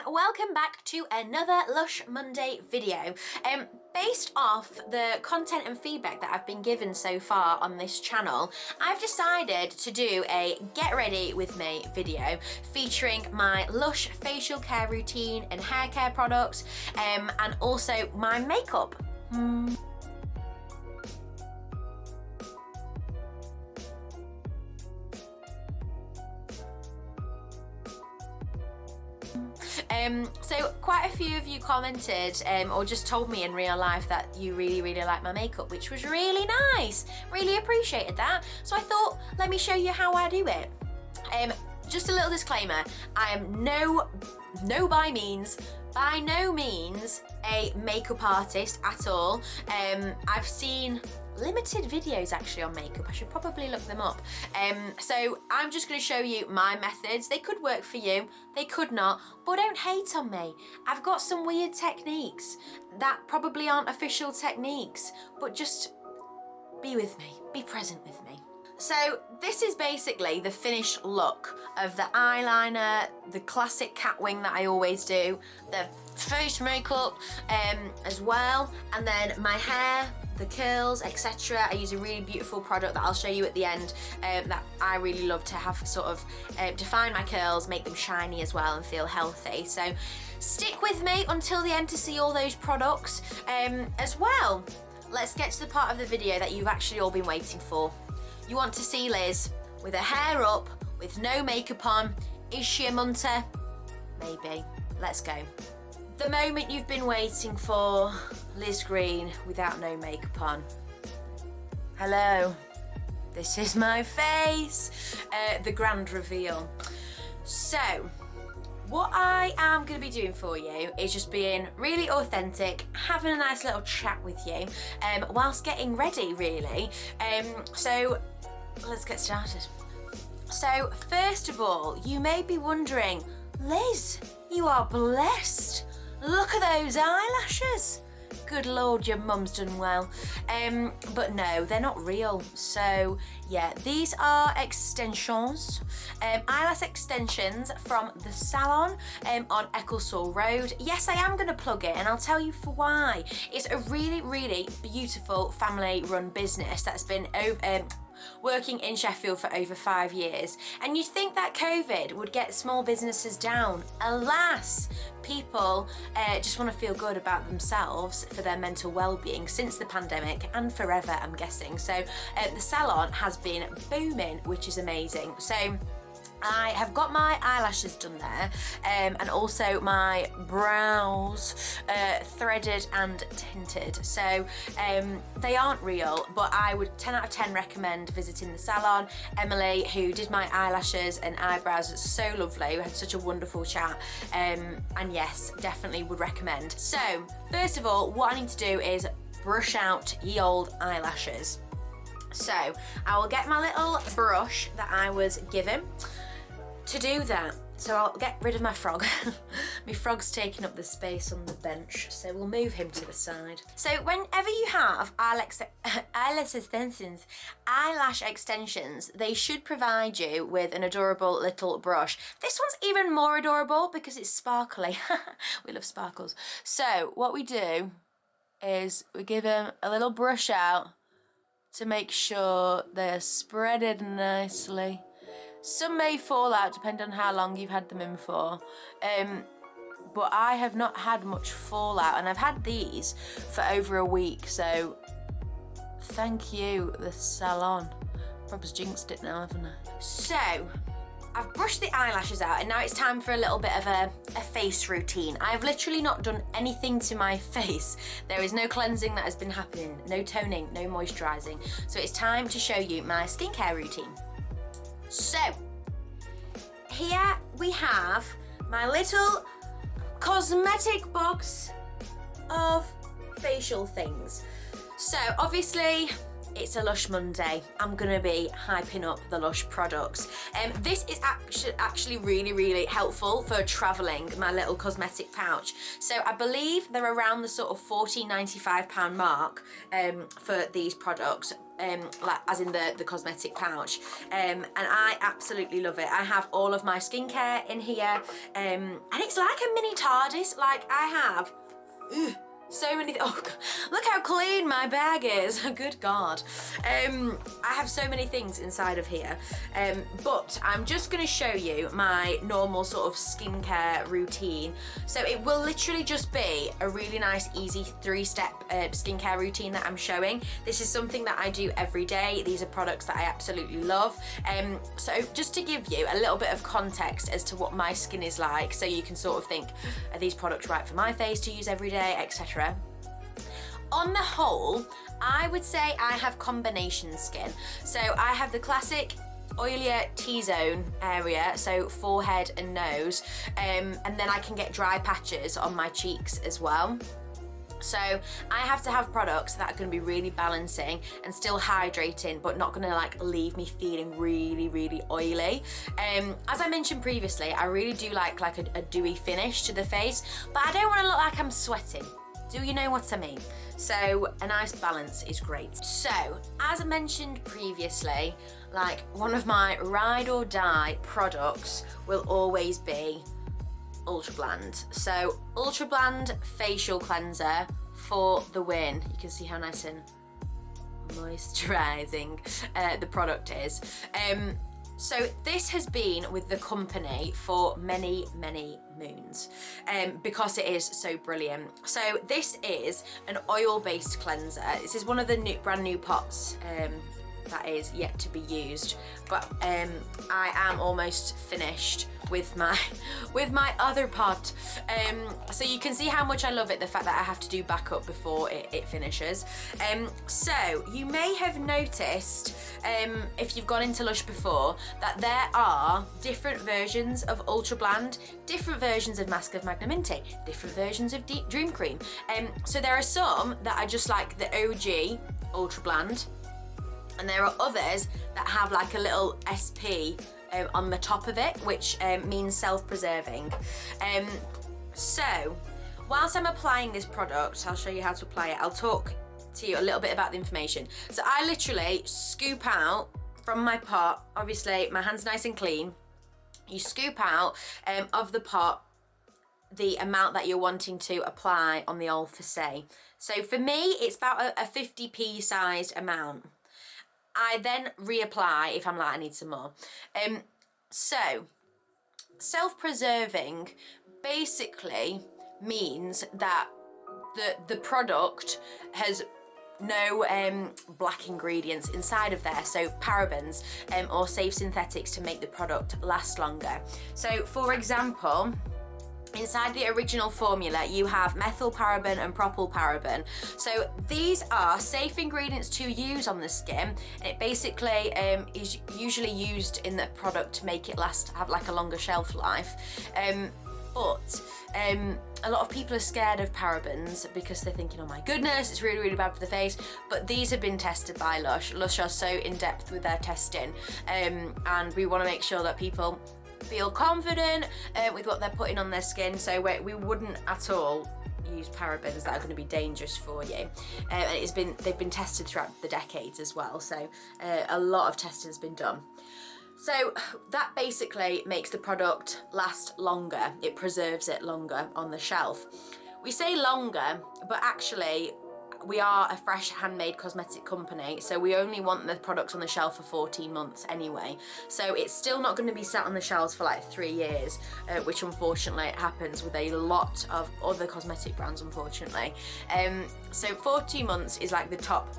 welcome back to another Lush Monday video. Based off the content and feedback that I've been given so far on this channel, I've decided to do a get ready with me video featuring my Lush facial care routine and hair care products, and also my makeup. So quite a few of you commented or just told me in real life that you really like my makeup, which was really nice. Really appreciated that. So I thought, let me show you how I do it. Just a little disclaimer, I am by no means a makeup artist at all. I've seen limited videos actually on makeup. I should probably look them up. So I'm just going to show you my methods. They could work for you, they could not, but don't hate on me. I've got some weird techniques that probably aren't official techniques, but just be with me, be present with me. So this is basically the finished look of the eyeliner, the classic cat wing that I always do, the face makeup as well, and then my hair, the curls, etc. I use a really beautiful product that I'll show you at the end that I really love to have sort of define my curls, make them shiny as well and feel healthy. So stick with me until the end to see all those products as well. Let's get to the part of the video that you've actually all been waiting for. You want to see Liz with her hair up, with no makeup on. Is she a munter? Maybe. Let's go. The moment you've been waiting for, Liz Green without no makeup on. Hello, this is my face. The grand reveal. So, what I am going to be doing for you is just being really authentic, having a nice little chat with you, whilst getting ready really. So, let's get started. So, first of all, you may be wondering, Liz, you are blessed. Look at those eyelashes. Good Lord, your mum's done well. But no, they're not real. So yeah, these are extensions, eyelash extensions from the salon on Ecclesall Road. Yes, I am going to plug it and I'll tell you for why. It's a really beautiful family run business that's been working in Sheffield for over 5 years, and you'd think that COVID would get small businesses down. Alas, people just want to feel good about themselves for their mental well-being since the pandemic and forever, I'm guessing. So the salon has been booming, which is amazing. So I have got my eyelashes done there, and also my brows threaded and tinted. So they aren't real, but I would 10 out of 10 recommend visiting the salon. Emily, who did my eyelashes and eyebrows, is so lovely. We had such a wonderful chat, and yes, definitely would recommend. So first of all, what I need to do is brush out ye old eyelashes. So I will get my little brush that I was given to do that. So I'll get rid of my frog. My frog's taking up the space on the bench, so we'll move him to the side. So whenever you have eyelash extensions, they should provide you with an adorable little brush. This one's even more adorable because it's sparkly. We love sparkles. So what we do is we give him a little brush out to make sure they're spreaded nicely. Some may fall out depending on how long you've had them in for, but I have not had much fallout, and I've had these for over a week, so thank you, the salon. Probably jinxed it now, haven't I? So I've brushed the eyelashes out, and now it's time for a little bit of a face routine. I've literally not done anything to my face. There is no cleansing that has been happening, no toning, no moisturising. So it's time to show you my skincare routine. So here we have my little cosmetic box of facial things. So obviously it's a Lush Monday. I'm gonna be hyping up the Lush products. This is actually really helpful for traveling, my little cosmetic pouch. So I believe they're around the sort of £14.95 mark for these products. Like as in the cosmetic pouch, and I absolutely love it. I have all of my skincare in here, and it's like a mini TARDIS. Like I have so many, oh God, look how clean my bag is. Good God. I have so many things inside of here, but I'm just going to show you my normal sort of skincare routine. So it will literally just be a really nice, easy 3-step skincare routine that I'm showing. This is something that I do every day. These are products that I absolutely love. So just to give you a little bit of context as to what my skin is like, so you can sort of think, are these products right for my face to use every day, etc. On the whole, I would say I have combination skin. So I have the classic oilier T-zone area, so forehead and nose, and then I can get dry patches on my cheeks as well. So I have to have products that are going to be really balancing and still hydrating, but not going to like leave me feeling really oily. As I mentioned previously, I really do like a dewy finish to the face, but I don't want to look like I'm sweating. Do you know what I mean? So a nice balance is great. So as I mentioned previously, like one of my ride or die products will always be Ultra Blend. So Ultra Blend facial cleanser for the win. You can see how nice and moisturizing the product is. So this has been with the company for many moons, because it is so brilliant. So this is an oil-based cleanser. This is one of the brand new pots that is yet to be used, but I am almost finished with my other pot, so you can see how much I love it, the fact that I have to do backup before it finishes. So you may have noticed, if you've gone into Lush before, that there are different versions of Ultra Blend, different versions of Mask of Magnaminte, different versions of Deep Dream Cream. So there are some that are just like the OG Ultra Blend, and there are others that have like a little SP on the top of it, which means self-preserving. So whilst I'm applying this product, I'll show you how to apply it. I'll talk to you a little bit about the information. So I literally scoop out from my pot, obviously my hand's nice and clean. You scoop out of the pot the amount that you're wanting to apply on the oil for. So for me, it's about a 50p sized amount. I then reapply if I'm like, I need some more. So self-preserving basically means that the product has no black ingredients inside of there, so parabens or safe synthetics to make the product last longer. So for example, inside the original formula, you have methyl paraben and propyl paraben. So these are safe ingredients to use on the skin. It basically is usually used in the product to make it have like a longer shelf life. But a lot of people are scared of parabens because they're thinking, oh my goodness, it's really bad for the face. But these have been tested by Lush. Lush are so in depth with their testing, and we want to make sure that people feel confident with what they're putting on their skin, so we wouldn't at all use parabens that are going to be dangerous for you. And they've been tested throughout the decades as well, so a lot of testing has been done. So that basically makes the product last longer. It preserves it longer on the shelf. We say longer, but actually we are a fresh handmade cosmetic company, so we only want the products on the shelf for 14 months anyway. So it's still not going to be sat on the shelves for like 3 years, which unfortunately happens with a lot of other cosmetic brands, unfortunately. So 14 months is like the top,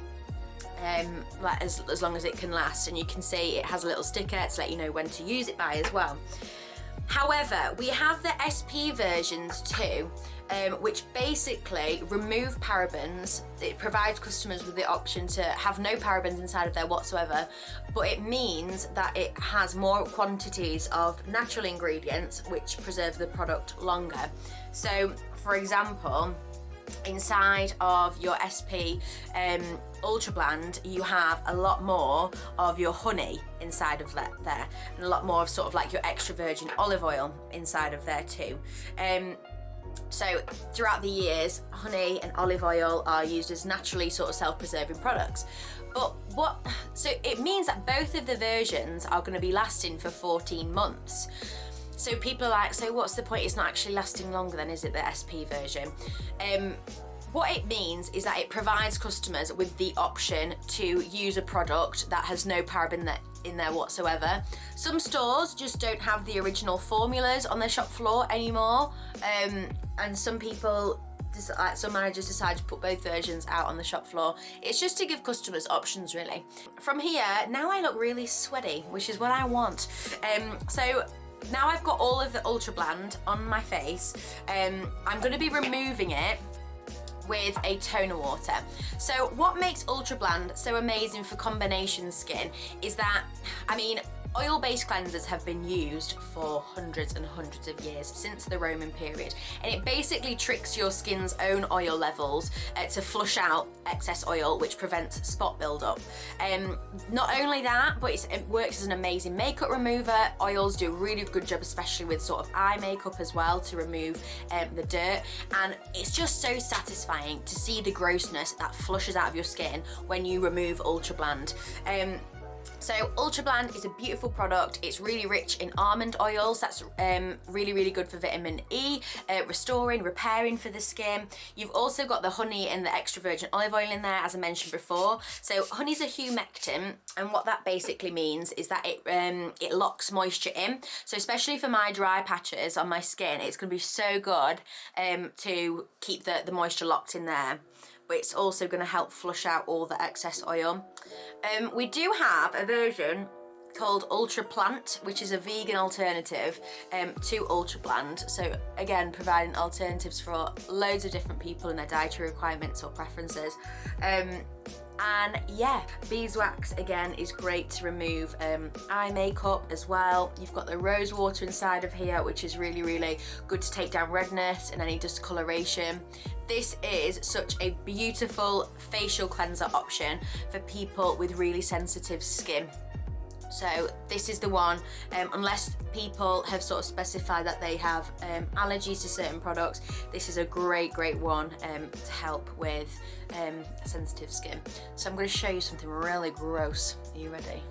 like as long as it can last, and you can see it has a little sticker to let you know when to use it by as well. However, we have the SP versions too, which basically remove parabens. It provides customers with the option to have no parabens inside of there whatsoever, but it means that it has more quantities of natural ingredients which preserve the product longer. So for example, inside of your SP Ultra Blend, you have a lot more of your honey inside of there, and a lot more of sort of like your extra virgin olive oil inside of there too. So throughout the years, honey and olive oil are used as naturally sort of self-preserving products. But so it means that both of the versions are going to be lasting for 14 months. So people are like, so what's the point? It's not actually lasting longer then, is it, the SP version? What it means is that it provides customers with the option to use a product that has no paraben in there whatsoever. Some stores just don't have the original formulas on their shop floor anymore, and some people, some managers decide to put both versions out on the shop floor. It's just to give customers options, really. From here, now I look really sweaty, which is what I want. So now I've got all of the Ultra Blend on my face. I'm going to be removing it with a toner water. So what makes Ultra Blend so amazing for combination skin is that, I mean, oil-based cleansers have been used for hundreds and hundreds of years, since the Roman period, and it basically tricks your skin's own oil levels to flush out excess oil, which prevents spot buildup. Not only that, but it works as an amazing makeup remover. Oils do a really good job, especially with sort of eye makeup as well, to remove the dirt, and it's just so satisfying to see the grossness that flushes out of your skin when you remove Ultra Blend. So Ultra Blend is a beautiful product. It's really rich in almond oils. That's really, really good for vitamin E, restoring, repairing for the skin. You've also got the honey and the extra virgin olive oil in there, as I mentioned before. So honey's a humectant, and what that basically means is that it locks moisture in. So especially for my dry patches on my skin, it's going to be so good to keep the moisture locked in there. But it's also going to help flush out all the excess oil. We do have a version called Ultra Plant, which is a vegan alternative to Ultra Blend. So again, providing alternatives for loads of different people and their dietary requirements or preferences. And yeah, beeswax again is great to remove eye makeup as well. You've got the rose water inside of here, which is really, really good to take down redness and any discoloration. This is such a beautiful facial cleanser option for people with really sensitive skin. So this is the one, unless people have sort of specified that they have allergies to certain products, this is a great one to help with sensitive skin. So I'm going to show you something really gross. Are you ready?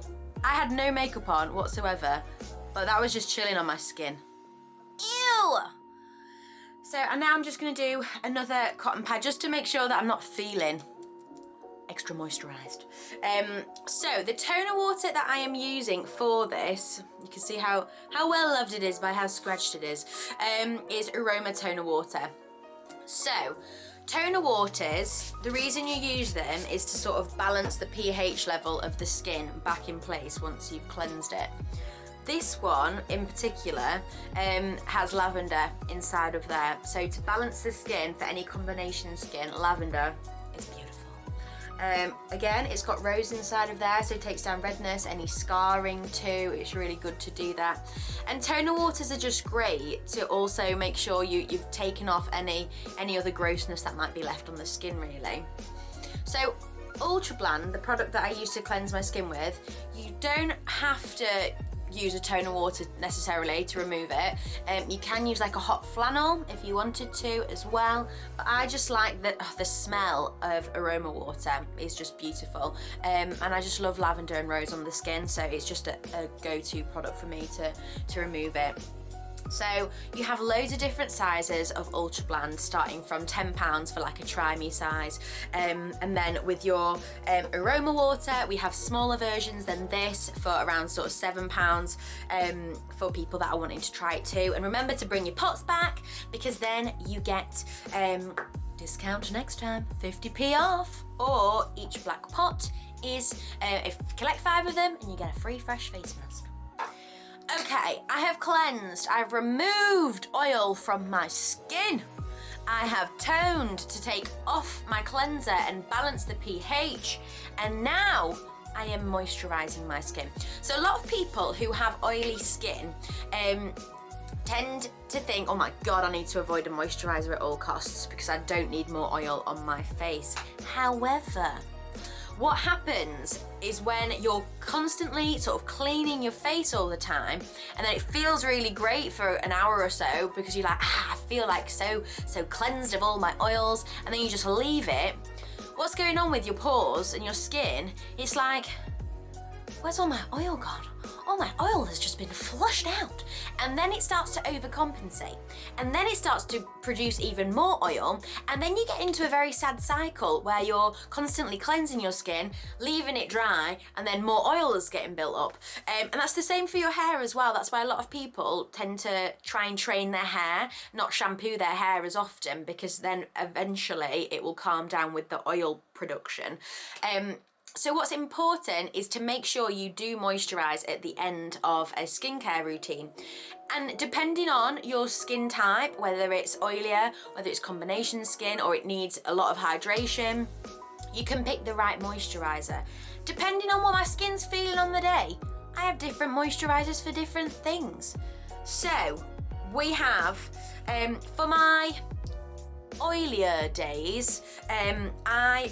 I had no makeup on whatsoever, but that was just chilling on my skin. Ew! So and now I'm just going to do another cotton pad just to make sure that I'm not feeling extra moisturized. So the toner water that I am using for this, you can see how well loved it is by how scratched it is Aroma Toner Water. So toner waters, the reason you use them is to sort of balance the pH level of the skin back in place once you've cleansed it. This one in particular has lavender inside of there. So to balance the skin for any combination skin, lavender is beautiful. Again, it's got rose inside of there, so it takes down redness, any scarring too. It's really good to do that. And toner waters are just great to also make sure you've taken off any other grossness that might be left on the skin, really. So Ultra Blend, the product that I use to cleanse my skin with, you don't have to use a toner water necessarily to remove it. You can use like a hot flannel if you wanted to as well, but I just like the smell of aroma water is just beautiful, and I just love lavender and rose on the skin, so it's just a go-to product for me to remove it. So you have loads of different sizes of Ultra Blend, starting from £10 for like a try me size, and then with your aroma water we have smaller versions than this for around sort of £7 for people that are wanting to try it too. And remember to bring your pots back, because then you get discount next time, 50p off, or each black pot is if you collect 5 of them and you get a free fresh face mask. Okay, I have cleansed, I've removed oil from my skin. I have toned to take off my cleanser and balance the pH, and now I am moisturising my skin. So a lot of people who have oily skin tend to think, oh my God, I need to avoid a moisturiser at all costs because I don't need more oil on my face. However, what happens is when you're constantly sort of cleaning your face all the time, and then it feels really great for an hour or so because you're like, I feel like so cleansed of all my oils, and then you just leave it. What's going on with your pores and your skin? It's like, where's all my oil gone? All my oil has just been flushed out. And then it starts to overcompensate. And then it starts to produce even more oil. And then you get into a very sad cycle where you're constantly cleansing your skin, leaving it dry, and then more oil is getting built up. And that's the same for your hair as well. That's why a lot of people tend to try and train their hair, not shampoo their hair as often, because then eventually it will calm down with the oil production. So what's important is to make sure you do moisturise at the end of a skincare routine. And depending on your skin type, whether it's oilier, whether it's combination skin, or it needs a lot of hydration, you can pick the right moisturiser. Depending on what my skin's feeling on the day, I have different moisturisers for different things. So we have, for my oilier days, I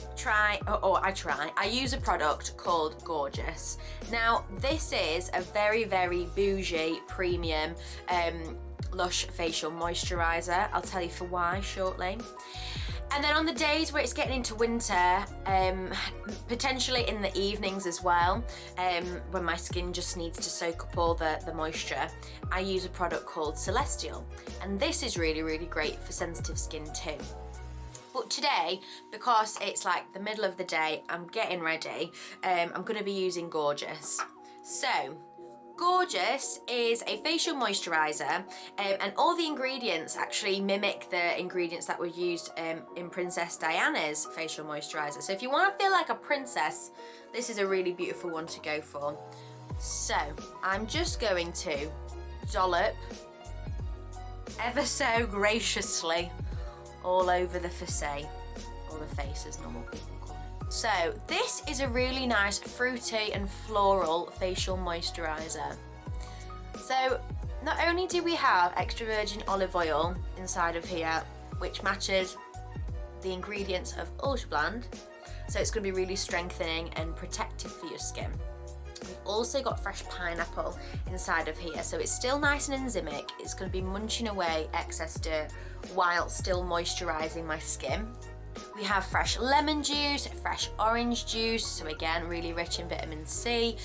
use a product called Gorgeous. Now this is a very bougie premium Lush facial moisturiser. I'll tell you for why shortly. And then on the days where it's getting into winter, potentially in the evenings as well, when my skin just needs to soak up all the moisture, I use a product called Celestial. And this is really great for sensitive skin too. But today, because it's like the middle of the day, I'm getting ready, I'm going to be using Gorgeous. So, Gorgeous is a facial moisturiser, and all the ingredients actually mimic the ingredients that were used in Princess Diana's facial moisturiser. So if you want to feel like a princess, this is a really beautiful one to go for. So I'm just going to dollop ever so graciously all over the face, or the face as normal people call it. So this is a really nice fruity and floral facial moisturiser. So not only do we have extra virgin olive oil inside of here, which matches the ingredients of Ultra Blend, so it's going to be really strengthening and protective for your skin. We've also got fresh pineapple inside of here, so it's still nice and enzymic. It's going to be munching away excess dirt while still moisturising my skin. We have fresh lemon juice, fresh orange juice, so again, really rich in vitamin C,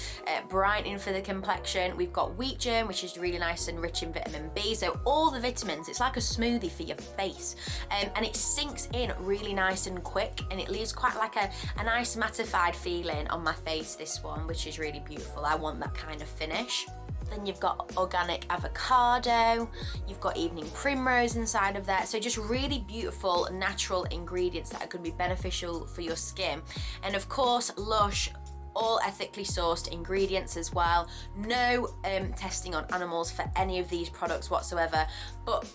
brightening for the complexion. We've got wheat germ, which is really nice and rich in vitamin B, so all the vitamins. It's like a smoothie for your face, and it sinks in really nice and quick, and it leaves quite like a nice mattified feeling on my face, this one, which is really beautiful. I want that kind of finish. Then you've got organic avocado, you've got evening primrose inside of that. So just really beautiful natural ingredients that are going to be beneficial for your skin. And of course, Lush, all ethically sourced ingredients as well. No testing on animals for any of these products whatsoever. But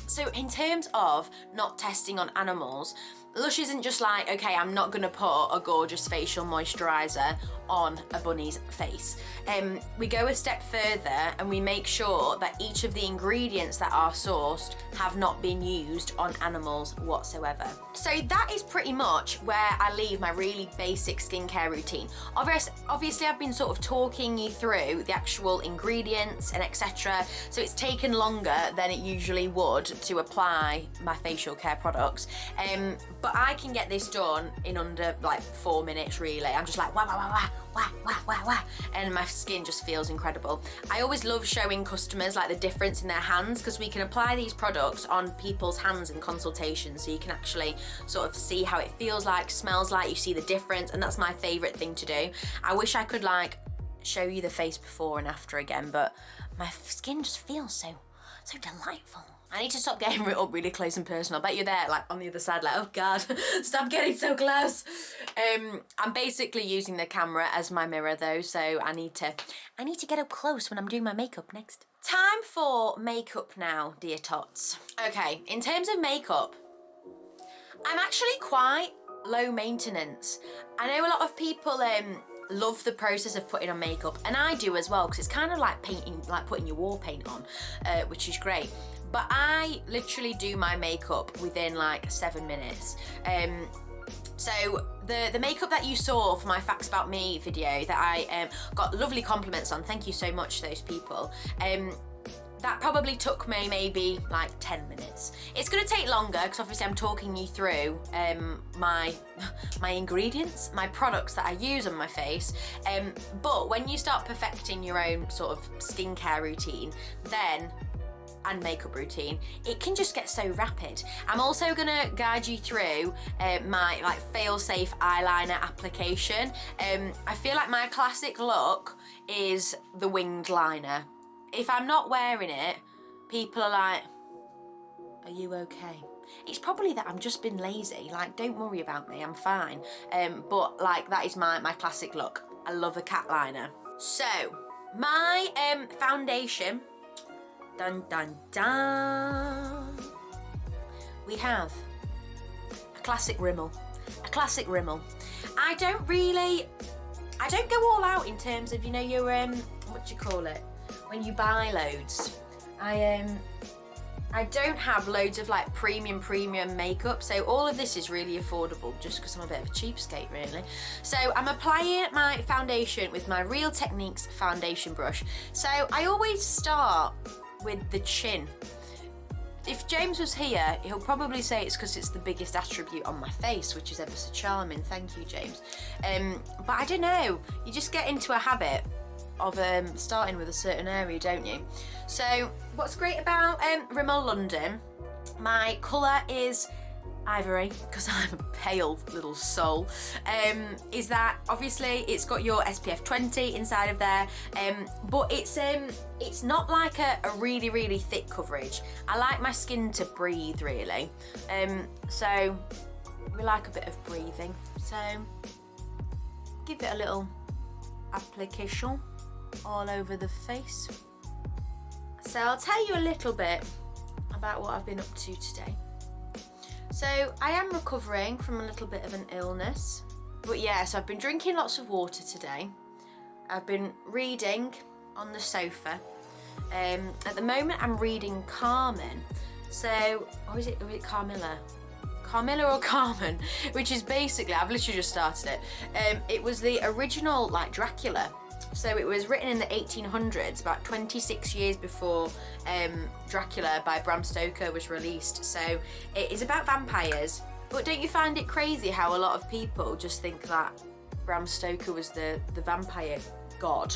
so in terms of not testing on animals, Lush isn't just like, okay, I'm not gonna put a Gorgeous facial moisturiser on a bunny's face. We go a step further and we make sure that each of the ingredients that are sourced have not been used on animals whatsoever. So that is pretty much where I leave my really basic skincare routine. Obviously I've been sort of talking you through the actual ingredients and etc. So it's taken longer than it usually would to apply my facial care products. But I can get this done in under like 4 minutes really. I'm just like wah, wah, wah, wah, wah, wah, wah, and my skin just feels incredible. I always love showing customers like the difference in their hands, because we can apply these products on people's hands in consultations, so you can actually sort of see how it feels like, smells like, you see the difference, and that's my favourite thing to do. I wish I could like show you the face before and after again, but my skin just feels so delightful. I need to stop getting it up really close and personal. I bet you're there, like on the other side, like, oh God, stop getting so close. I'm basically using the camera as my mirror though, so I need to get up close when I'm doing my makeup next. Time for makeup now, dear tots. Okay, in terms of makeup, I'm actually quite low maintenance. I know a lot of people love the process of putting on makeup, and I do as well, because it's kind of like painting, like putting your war paint on, which is great. But I literally do my makeup within like 7 minutes. So the makeup that you saw for my Facts About Me video that I got lovely compliments on, thank you so much to those people, that probably took me maybe like 10 minutes. It's gonna take longer because obviously I'm talking you through my ingredients, my products that I use on my face. But when you start perfecting your own sort of skincare routine, then and makeup routine, it can just get so rapid. I'm also gonna guide you through my like fail-safe eyeliner application. I feel like my classic look is the winged liner. If I'm not wearing it, people are like, are you okay? It's probably that I'm just been lazy. Like, don't worry about me, I'm fine. But like, that is my classic look. I love a cat liner. So, my foundation, dun dun dun. We have a classic Rimmel. A classic Rimmel. I don't go all out in terms of, you know, your, what do you call it? When you buy loads. I don't have loads of like premium makeup, so all of this is really affordable just because I'm a bit of a cheapskate really. So I'm applying my foundation with my Real Techniques foundation brush. So I always start with the chin. If James was here, he'll probably say it's because it's the biggest attribute on my face, which is ever so charming. Thank you, James. But I don't know, you just get into a habit of starting with a certain area, don't you? So what's great about Rimmel London, my colour is ivory, because I'm a pale little soul, is that obviously it's got your SPF 20 inside of there, but it's not like a really thick coverage. I like my skin to breathe really, so we like a bit of breathing, so give it a little application all over the face. So I'll tell you a little bit about what I've been up to today. So I am recovering from a little bit of an illness, but yeah, so I've been drinking lots of water today. I've been reading on the sofa. At the moment I'm reading Carmen. So, or is it Carmilla? Carmilla or Carmen, which is basically, I've literally just started it. It was the original like Dracula. So it was written in the 1800s, about 26 years before Dracula by Bram Stoker was released. So it is about vampires. But don't you find it crazy how a lot of people just think that Bram Stoker was the vampire god?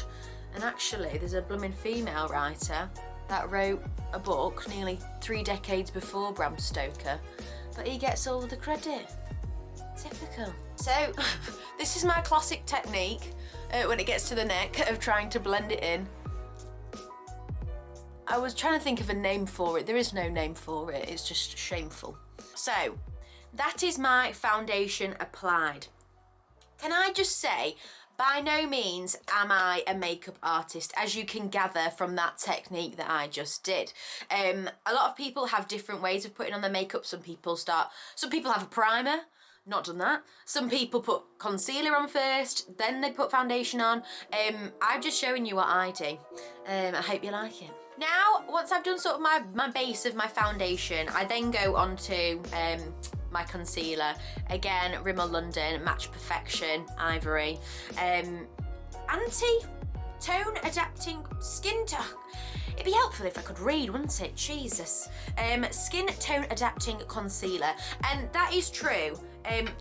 And actually there's a blooming female writer that wrote a book nearly 3 decades before Bram Stoker, but he gets all the credit. Typical. So this is my classic technique when it gets to the neck of trying to blend it in. I was trying to think of a name for it. There is no name for it. It's just shameful. So that is my foundation applied. Can I just say, by no means am I a makeup artist, as you can gather from that technique that I just did. A lot of people have different ways of putting on their makeup. Some people have a primer. Not done that. Some people put concealer on first, then they put foundation on. I'm just showing you what I do. I hope you like it. Now, once I've done sort of my base of my foundation, I then go on to my concealer. Again, Rimmel London, Match Perfection, Ivory. Anti-tone adapting skin tone. It'd be helpful if I could read, wouldn't it? Jesus. Skin tone adapting concealer. And that is true.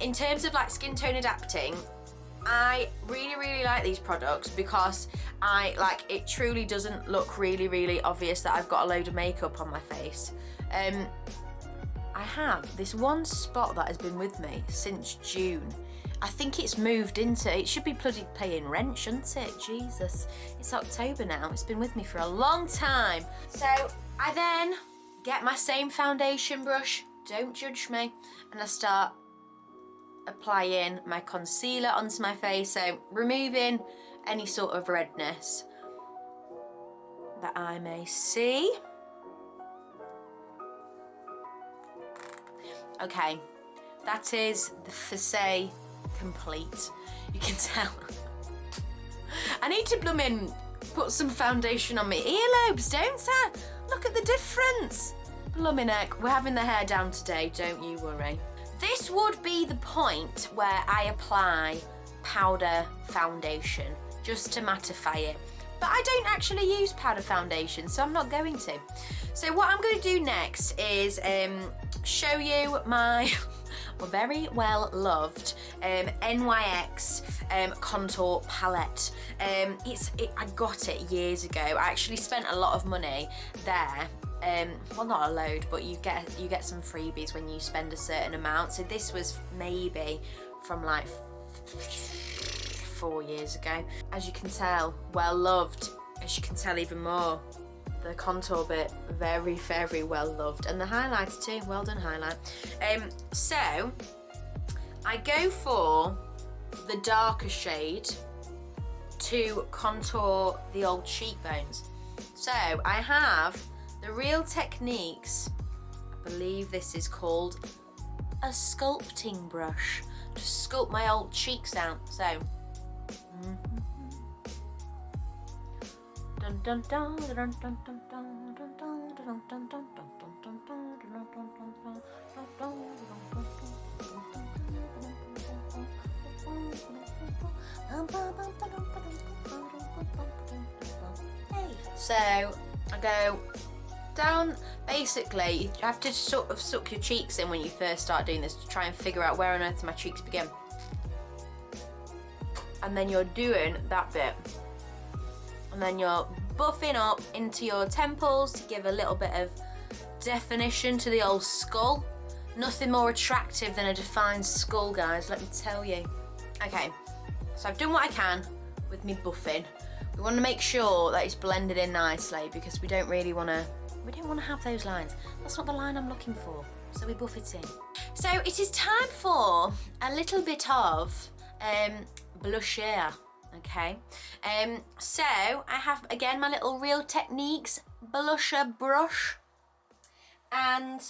In terms of like skin tone adapting, I really like these products because it truly doesn't look really obvious that I've got a load of makeup on my face. I have this one spot that has been with me since June. I think it's moved into, it should be bloody paying rent, shouldn't it? Jesus, it's October now. It's been with me for a long time. So I then get my same foundation brush, don't judge me, and I start applying my concealer onto my face, so removing any sort of redness that I may see. Okay, that is the facade complete. You can tell I need to bloomin' put some foundation on my earlobes, don't I? Look at the difference. Bloomin' heck, we're having the hair down today, don't you worry. This would be the point where I apply powder foundation, just to mattify it. But I don't actually use powder foundation, so I'm not going to. So what I'm going to do next is show you my very well loved NYX contour palette. I got it years ago. I actually spent a lot of money there. Well, not a load, but you get some freebies when you spend a certain amount. So this was maybe from like 4 years ago. As you can tell, well loved. As you can tell even more, the contour bit, very, very well loved. And the highlighter too, well done highlight. So, I go for the darker shade to contour the old cheekbones. So, I have the Real Techniques, I believe this is called a sculpting brush, to sculpt my old cheeks down. So, dun dun dun dun dun dun dun dun dun dun dun so I go down. Basically, you have to sort of suck your cheeks in when you first start doing this to try and figure out where on earth my cheeks begin. And then you're doing that bit. And then you're buffing up into your temples to give a little bit of definition to the old skull. Nothing more attractive than a defined skull, guys, let me tell you. Okay, so I've done what I can with me buffing. We want to make sure that it's blended in nicely because we don't want to have those lines. That's not the line I'm looking for, so we buff it in. So it is time for a little bit of blusher, okay? So I have, again, my little Real Techniques blusher brush, and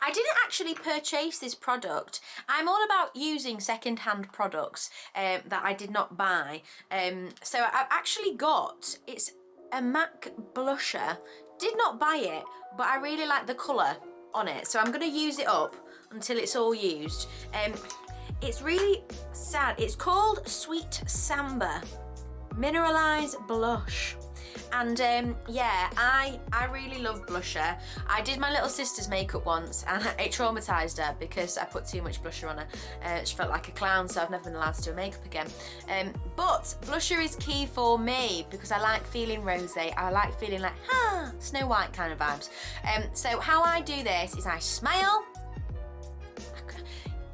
I didn't actually purchase this product. I'm all about using second-hand products that I did not buy. So I've actually got, it's a MAC blusher. Did not buy it, but I really like the colour on it. So I'm going to use it up until it's all used. It's really sad. It's called Sweet Samba Mineralized Blush. And yeah, I really love blusher. I did my little sister's makeup once and it traumatised her because I put too much blusher on her. She felt like a clown, so I've never been allowed to do makeup again. But blusher is key for me because I like feeling rosé. I like feeling like, Snow White kind of vibes. So how I do this is I smile.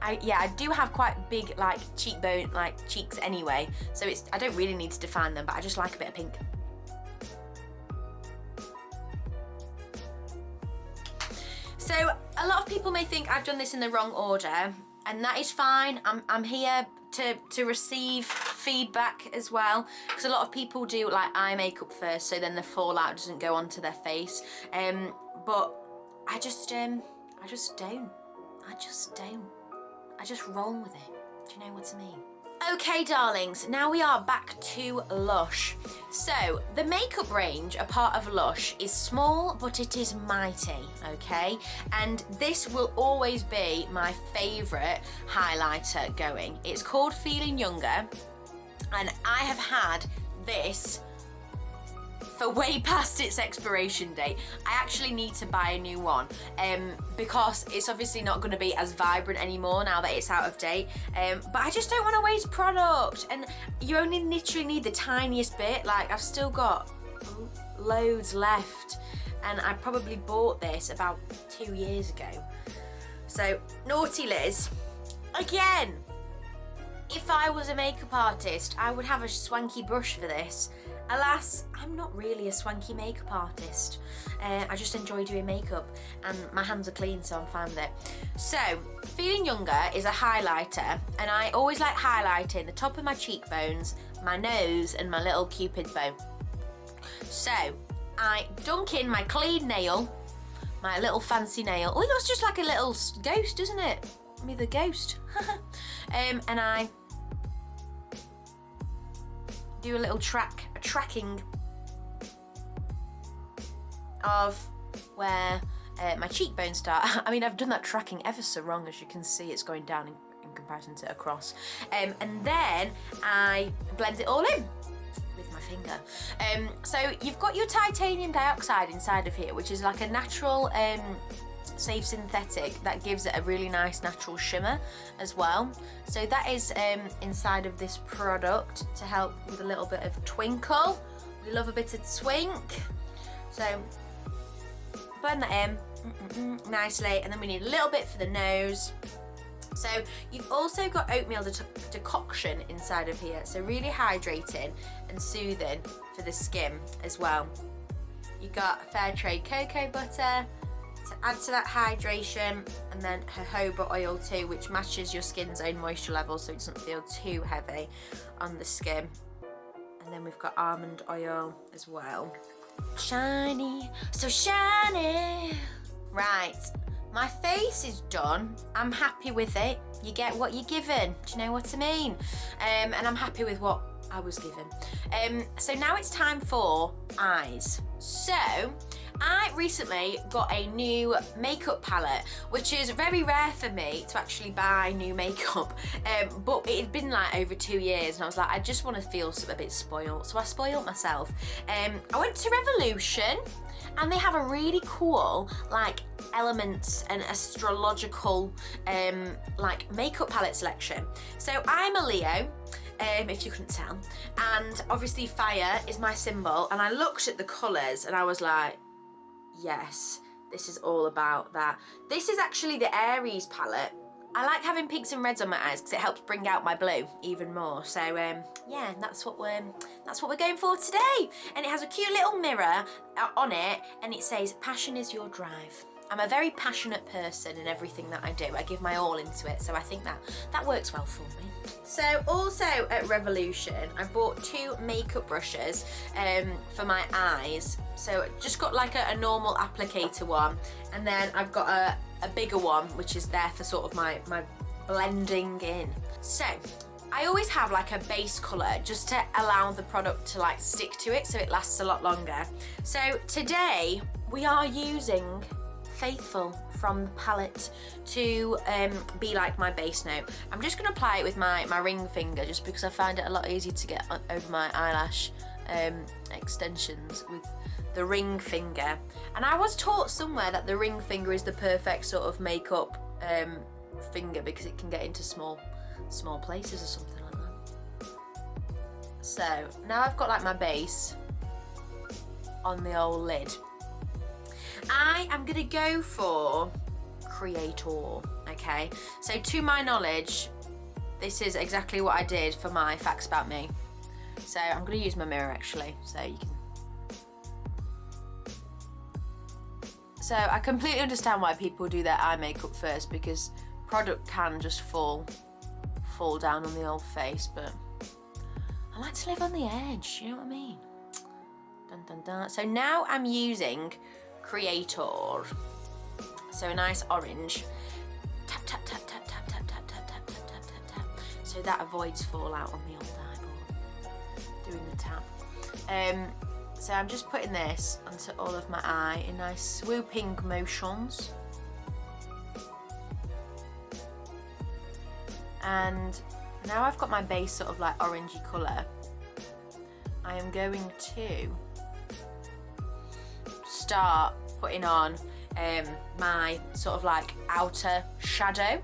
I do have quite big like cheekbone, like cheeks anyway. So I don't really need to define them, but I just like a bit of pink. So a lot of people may think I've done this in the wrong order, and that is fine. I'm here to receive feedback as well, because a lot of people do like eye makeup first, so then the fallout doesn't go onto their face. But I just don't. I just roll with it. Do you know what I mean? Okay, darlings, now we are back to LUSH. So, the makeup range, a part of LUSH, is small, but it is mighty, okay? And this will always be my favourite highlighter going. It's called Feeling Younger, and I have had this for way past its expiration date. I actually need to buy a new one because it's obviously not going to be as vibrant anymore now that it's out of date, but I just don't want to waste product, and you only literally need the tiniest bit. Like, I've still got loads left, and I probably bought this about 2 years ago. So, naughty Liz, again, if I was a makeup artist, I would have a swanky brush for this. Alas, I'm not really a swanky makeup artist. I just enjoy doing makeup, and my hands are clean, so I'm fine with it. So, Feeling Younger is a highlighter, and I always like highlighting the top of my cheekbones, my nose, and my little cupid's bow. So, I dunk in my clean nail, my little fancy nail. Oh, it looks just like a little ghost, doesn't it? Me the ghost. And I do a little tracking of where my cheekbones start. I mean, I've done that tracking ever so wrong, as you can see. It's going down in comparison to across. And then I blend it all in with my finger. So you've got your titanium dioxide inside of here, which is like a natural safe synthetic that gives it a really nice natural shimmer as well. So that is inside of this product to help with a little bit of twinkle. We love a bit of twink. So blend that in nicely, and then we need a little bit for the nose. So you've also got oatmeal decoction inside of here, so really hydrating and soothing for the skin as well. You've got fair trade cocoa butter to add to that hydration, and then jojoba oil too, which matches your skin's own moisture level so it doesn't feel too heavy on the skin. And then we've got almond oil as well. Shiny, so shiny. Right, my face is done. I'm happy with it. You get what you're given. Do you know what I mean? And I'm happy with what I was given. So now it's time for eyes. So I recently got a new makeup palette, which is very rare for me to actually buy new makeup, but it had been like over 2 years, and I was like, I just want to feel a bit spoiled, so I spoiled myself. I went to Revolution, and they have a really cool like elements and astrological like makeup palette selection. So I'm a Leo, if you couldn't tell, and obviously fire is my symbol, and I looked at the colours and I was like, yes, this is all about that. This is actually the Aries palette. I like having pinks and reds on my eyes because it helps bring out my blue even more. So yeah, that's what we're going for today. And it has a cute little mirror on it, and it says, "Passion is your drive." I'm a very passionate person in everything that I do. I give my all into it, so I think that works well for me. So also at Revolution, I bought 2 makeup brushes for my eyes. So just got like a normal applicator one, and then I've got a bigger one, which is there for sort of my blending in. So I always have like a base colour just to allow the product to like stick to it so it lasts a lot longer. So today we are using Faithful from the palette to be like my base note. I'm just going to apply it with my ring finger, just because I find it a lot easier to get over my eyelash extensions with the ring finger. And I was taught somewhere that the ring finger is the perfect sort of makeup finger because it can get into small places or something like that. So now I've got like my base on the old lid. I am gonna go for Creator, okay? So to my knowledge, this is exactly what I did for my facts about me. So I'm gonna use my mirror actually, so you can. So I completely understand why people do their eye makeup first, because product can just fall down on the old face, but I like to live on the edge, you know what I mean? Dun dun dun. So now I'm using Creator. So a nice orange. Tap, tap, tap, tap, tap, tap, tap, tap, tap, tap, tap, tap, tap. So that avoids fallout on the old eyeball. Doing the tap. So I'm just putting this onto all of my eye in nice swooping motions. And now I've got my base sort of like orangey colour, I am going to start putting on my sort of like outer shadow.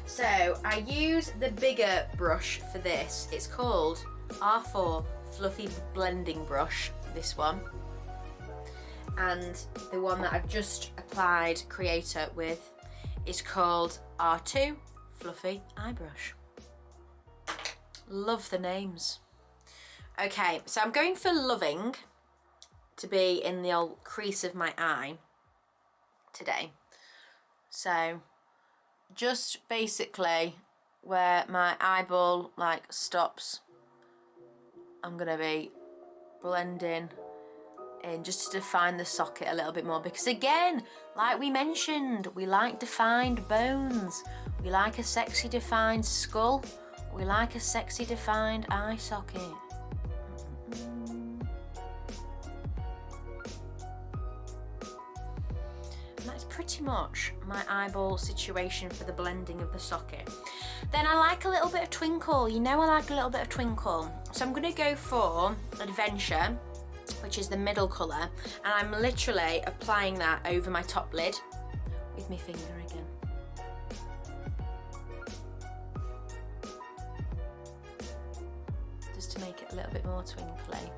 So I use the bigger brush for this. It's called R4 Fluffy Blending Brush, this one. And the one that I've just applied Creator with is called R2 Fluffy Eye Brush. Love the names. Okay, so I'm going for Loving to be in the old crease of my eye today. So just basically where my eyeball like stops, I'm gonna be blending in just to define the socket a little bit more, because again, like we mentioned, we like defined bones, we like a sexy defined skull, we like a sexy defined eye socket. pretty much my eyeball situation for the blending of the socket. Then I like a little bit of twinkle. You know I like a little bit of twinkle. So I'm going to go for Adventure, which is the middle colour, and I'm literally applying that over my top lid with my finger again. Just to make it a little bit more twinkly.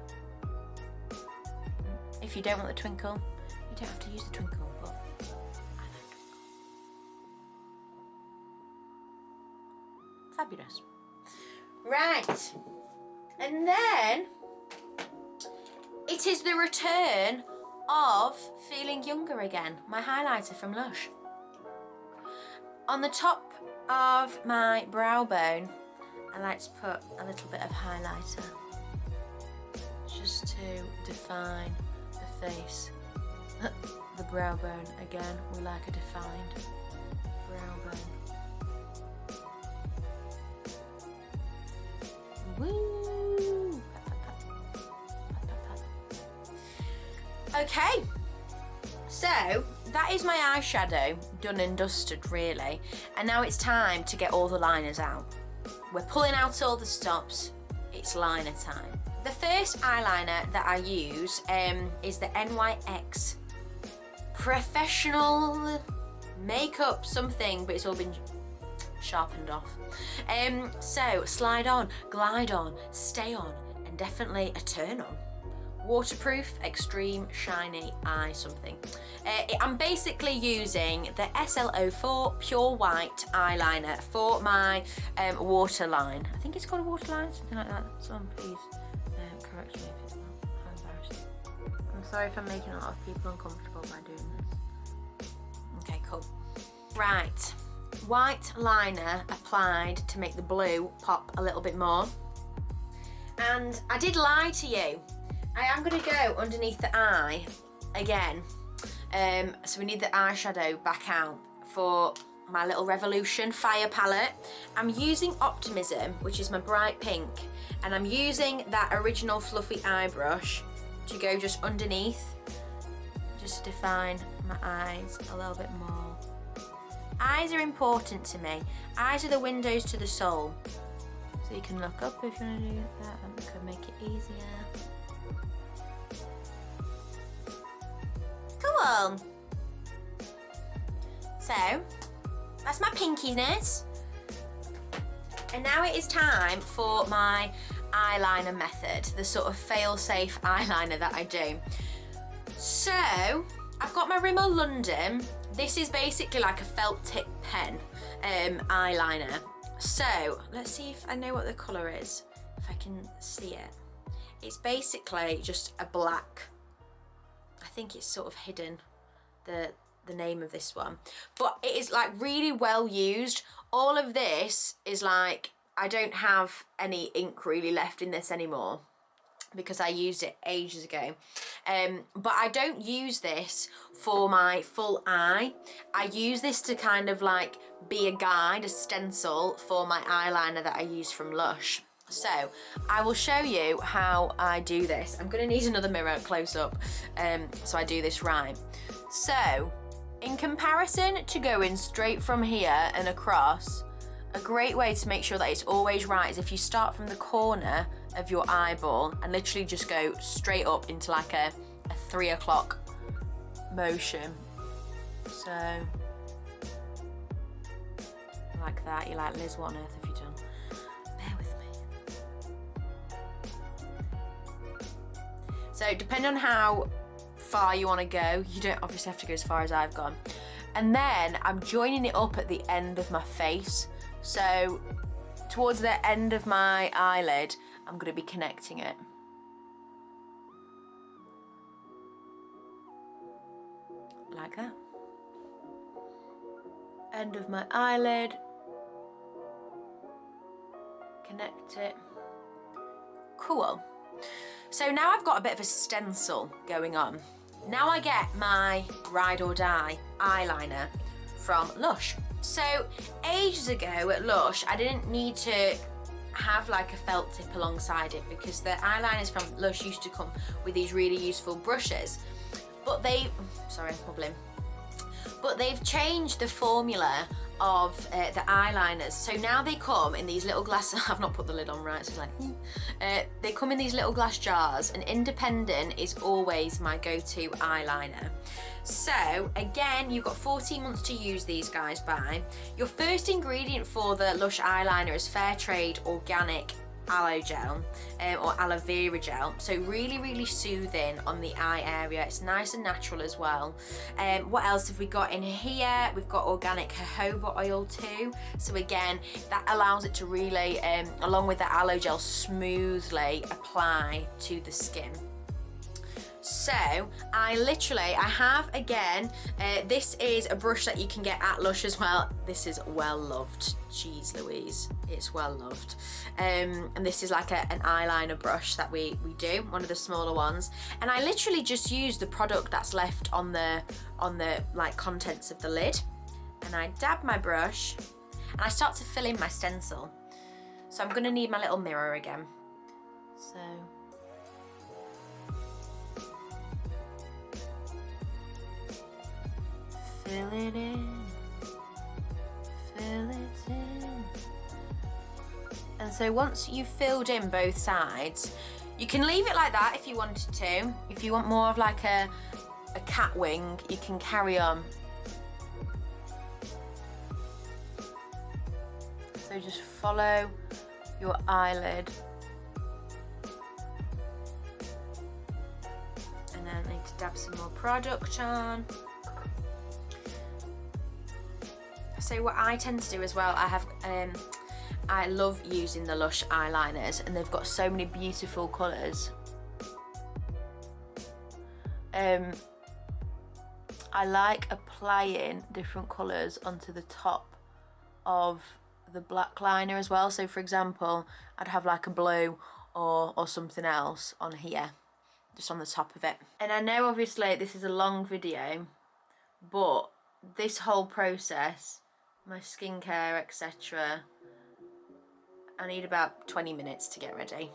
If you don't want the twinkle, you don't have to use the twinkle, but I like twinkle. Fabulous. Right, and then it is the return of Feeling Younger Again, my highlighter from Lush. On the top of my brow bone, I like to put a little bit of highlighter just to define the face. The brow bone, again, we like a defined brow bone. Woo! Okay, so that is my eyeshadow done and dusted really, and now it's time to get all the liners out. We're pulling out all the stops, it's liner time. The first eyeliner that I use is the NYX Professional Makeup something, but it's all been sharpened off. So slide on, glide on, stay on, and definitely a turn on. Waterproof, extreme, shiny eye something. I'm basically using the SL04 Pure White eyeliner for my waterline. I think it's called a waterline, something like that. Someone please correct me if it's not. How embarrassing. I'm sorry if I'm making a lot of people uncomfortable by doing this. Okay, cool. Right, white liner applied to make the blue pop a little bit more. And I did lie to you. I am going to go underneath the eye again, so we need the eyeshadow back out for my little Revolution Fire palette. I'm using Optimism, which is my bright pink, and I'm using that original fluffy eye brush to go just underneath, just to define my eyes a little bit more. Eyes are important to me. Eyes are the windows to the soul. So you can look up if you want to do that, and it could make it easier. Cool. So that's my pinkiness, and now it is time for my eyeliner method, the sort of fail-safe eyeliner that I do. So I've got my Rimmel London. This is basically like a felt tip pen eyeliner. So let's see if I know what the colour is, if I can see it. It's basically just a black. I think it's sort of hidden, the name of this one, but it is like really well used. All of this is like, I don't have any ink really left in this anymore because I used it ages ago, but I don't use this for my full eye. I use this to kind of like be a guide, a stencil for my eyeliner that I use from Lush. So I will show you how I do this. I'm gonna need another mirror close up so I do this right. So in comparison to going straight from here and across, a great way to make sure that it's always right is if you start from the corner of your eyeball and literally just go straight up into like a 3 o'clock motion. So like that. You're like, Liz, what on earth have you done? Bear with me. So depending on how far you want to go, you don't obviously have to go as far as I've gone. And then I'm joining it up at the end of my face. So towards the end of my eyelid, I'm going to be connecting it. Like that. End of my eyelid. Connect it. Cool. So now I've got a bit of a stencil going on. Now I get my Ride or Die eyeliner from Lush. So ages ago at Lush, I didn't need to have like a felt tip alongside it because the eyeliners from Lush used to come with these really useful brushes. But they, sorry, I'm bubbling. but they've changed the formula of the eyeliners. So now they come in these little glass, I've not put the lid on right, so it's like, they come in these little glass jars, and Independent is always my go-to eyeliner. So again, you've got 14 months to use these guys by. Your first ingredient for the Lush eyeliner is fair trade organic aloe gel or aloe vera gel, so really soothing on the eye area. It's nice and natural as well. What else have we got in here? We've got organic jojoba oil too, so again that allows it to really along with the aloe gel smoothly apply to the skin. So I have again, this is a brush that you can get at Lush as well. This is well loved. Jeez Louise, it's well loved. And this is like an eyeliner brush that we do, one of the smaller ones. And I literally just use the product that's left on the like contents of the lid. And I dab my brush and I start to fill in my stencil. So I'm gonna need my little mirror again. So fill it in, fill it in. And so once you've filled in both sides, you can leave it like that if you wanted to. If you want more of like a cat wing, you can carry on. So just follow your eyelid. And then I need to dab some more product on. So what I tend to do as well, I love using the Lush eyeliners, and they've got so many beautiful colours. I like applying different colours onto the top of the black liner as well. So for example, I'd have like a blue or something else on here, just on the top of it. And I know obviously this is a long video, but this whole process, my skincare, etc., I need about 20 minutes to get ready.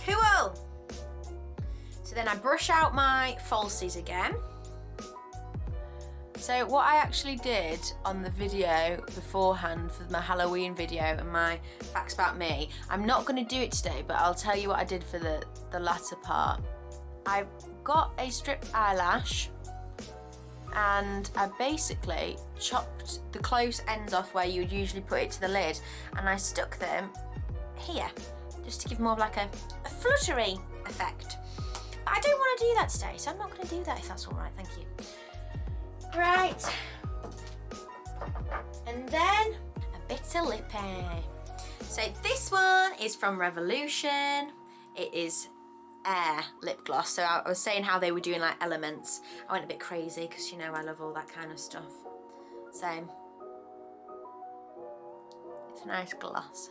Cool! So then I brush out my falsies again. So what I actually did on the video beforehand for my Halloween video and my facts about me, I'm not going to do it today, but I'll tell you what I did for the latter part. I got a stripped eyelash and I basically chopped the close ends off where you would usually put it to the lid, and I stuck them here just to give more of like a fluttery effect. But I don't want to do that today, so I'm not going to do that if that's all right, thank you. Right, and then a bit of lippy. So this one is from Revolution. It is Air lip gloss. So I was saying how they were doing like elements. I went a bit crazy because you know I love all that kind of stuff. So it's a nice gloss.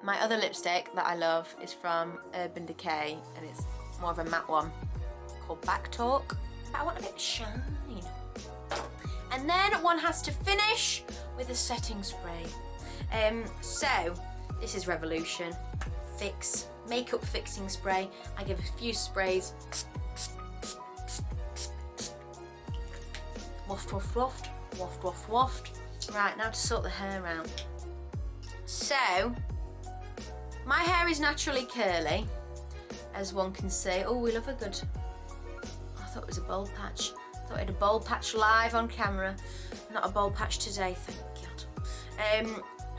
My other lipstick that I love is from Urban Decay, and it's more of a matte one called Back Talk. But I want a bit of shine. And then one has to finish with a setting spray. So this is Revolution Fix Makeup Fixing Spray. I give a few sprays. Waft, waft, waft, waft, waft, waft. Right, now to sort the hair out. So, my hair is naturally curly, as one can see. Oh, we love a good... I thought it was a bald patch. I thought I had a bald patch live on camera. Not a bald patch today, thank God.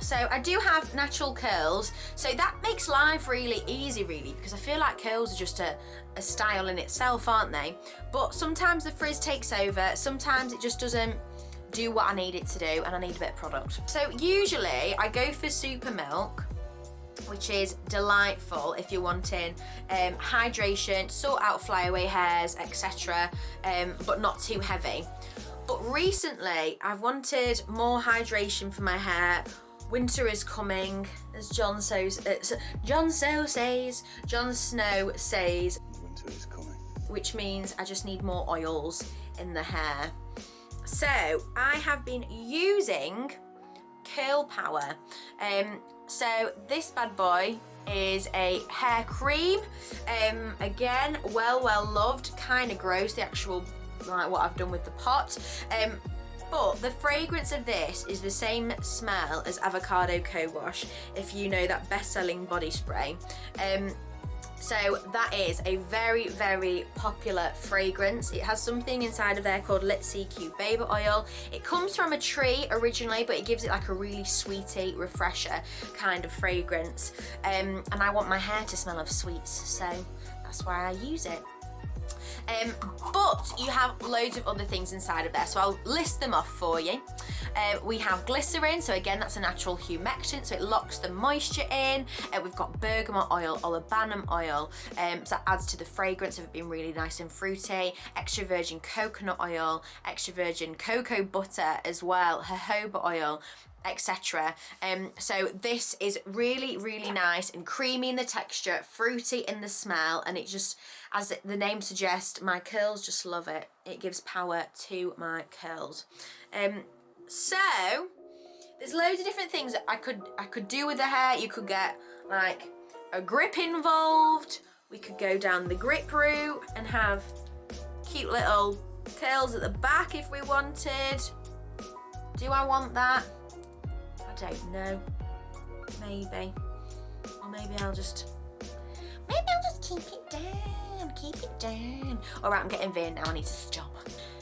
So I do have natural curls, so that makes life really easy because I feel like curls are just a style in itself, aren't they? But sometimes the frizz takes over, sometimes it just doesn't do what I need it to do, and I need a bit of product. So usually I go for Super Milk, which is delightful if you're wanting hydration, sort out flyaway hairs, etc., but not too heavy. But recently I've wanted more hydration for my hair. Winter is coming, as Jon Snow says. Winter is coming. Which means I just need more oils in the hair. So I have been using curl power. So this bad boy is a hair cream. Again, well loved. Kind of gross, the actual, like what I've done with the pot. But the fragrance of this is the same smell as Avocado Co-Wash, if you know that best-selling body spray. So that is a very popular fragrance. It has something inside of there called Lit CQ Baby Oil. It comes from a tree originally, but it gives it like a really sweety, refresher kind of fragrance. And I want my hair to smell of sweets, so that's why I use it. But you have loads of other things inside of there, so I'll list them off for you. We have glycerin, so again that's a natural humectant, so it locks the moisture in. We've got bergamot oil, olibanum oil, so that adds to the fragrance of it being really nice and fruity. Extra virgin coconut oil, extra virgin cocoa butter as well, jojoba oil, etc. So this is really nice and creamy in the texture, fruity in the smell, and it just, as the name suggests, my curls just love it. It gives power to my curls. So there's loads of different things that I could do with the hair. You could get like a grip involved. We could go down the grip route and have cute little curls at the back if we wanted. Do I want that? I don't know. Maybe. Or maybe I'll just keep it down. Keep it down. Alright, I'm getting vain now. I need to stop.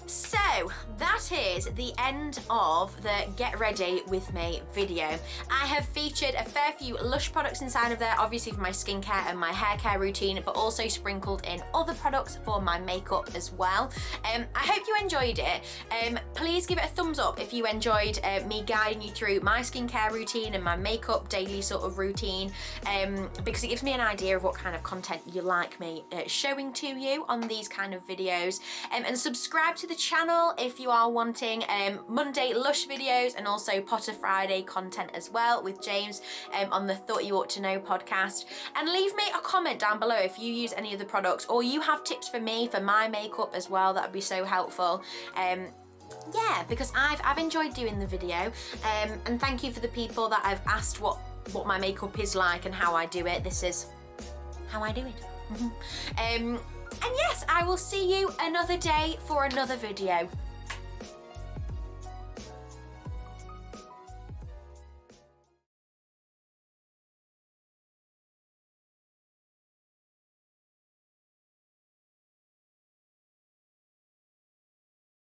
So that is the end of the Get Ready With Me video. I have featured a fair few Lush products inside of there, obviously for my skincare and my hair care routine, but also sprinkled in other products for my makeup as well. I hope you enjoyed it. Please give it a thumbs up if you enjoyed me guiding you through my skincare routine and my makeup daily sort of routine, because it gives me an idea of what kind of content you like me showing to you on these kind of videos. And subscribe to the channel if you are wanting Monday Lush videos and also Potter Friday content as well with James on the Thought You Ought to Know podcast. And leave me a comment down below if you use any of the products or you have tips for me for my makeup as well. That would be so helpful. Yeah, because I've enjoyed doing the video, and thank you for the people that I've asked what my makeup is like and how I do it. This is how I do it. And yes, I will see you another day for another video.